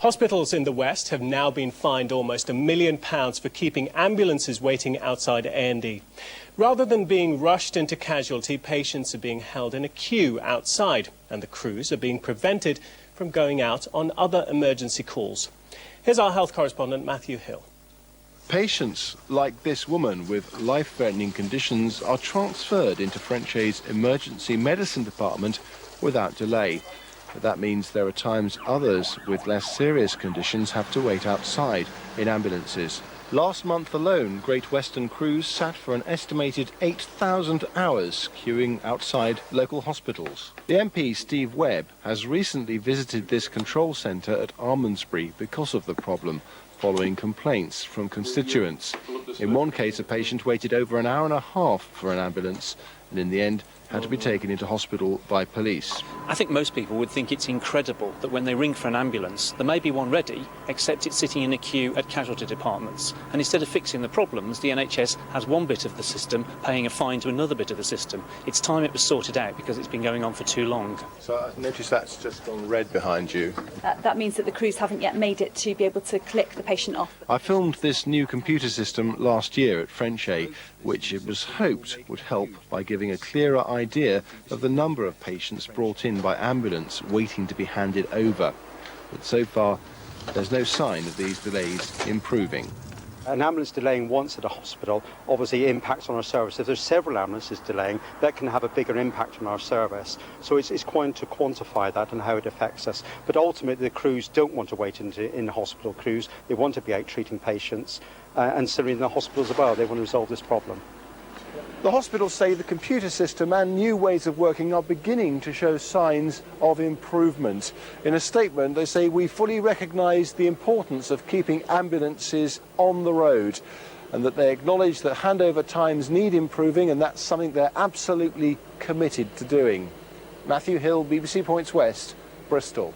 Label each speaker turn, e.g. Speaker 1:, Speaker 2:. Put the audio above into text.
Speaker 1: Hospitals in the West have now been fined almost £1 million for keeping ambulances waiting outside A&E. Rather than being rushed into casualty, patients are being held in a queue outside, and the crews are being prevented from going out on other emergency calls. Here's our health correspondent, Matthew Hill.
Speaker 2: Patients like this woman with life-threatening conditions are transferred into Frenché's emergency medicine department without delay. But that means there are times others with less serious conditions have to wait outside in ambulances. Last month alone, Great Western crews sat for an estimated 8,000 hours queuing outside local hospitals. The MP, Steve Webb, has recently visited this control centre at Almondsbury because of the problem, following complaints from constituents. In one case, a patient waited over an hour and a half for an ambulance and in the end had to be taken into hospital by police.
Speaker 3: I think most people would think it's incredible that when they ring for an ambulance, there may be one ready, except it's sitting in a queue at casualty departments. And instead of fixing the problems, the NHS has one bit of the system paying a fine to another bit of the system. It's time it was sorted out because it's been going on for too long.
Speaker 2: So I noticed that's just gone red behind you.
Speaker 4: That means that the crews haven't yet made it to be able to click the patient off.
Speaker 2: I filmed this new computer system last year at Frenchay, which it was hoped would help by giving a clearer idea of the number of patients brought in by ambulance waiting to be handed over. But so far, there's no sign of these delays improving.
Speaker 5: An ambulance delaying once at a hospital obviously impacts on our service. If there's several ambulances delaying, that can have a bigger impact on our service. So it's quite to quantify that and how it affects us. But ultimately, the crews don't want to wait in hospital crews. They want to be out treating patients and certainly in the hospitals as well. They want to resolve this problem.
Speaker 2: The hospitals say the computer system and new ways of working are beginning to show signs of improvement. In a statement, they say we fully recognise the importance of keeping ambulances on the road and that they acknowledge that handover times need improving, and that's something they're absolutely committed to doing. Matthew Hill, BBC Points West, Bristol.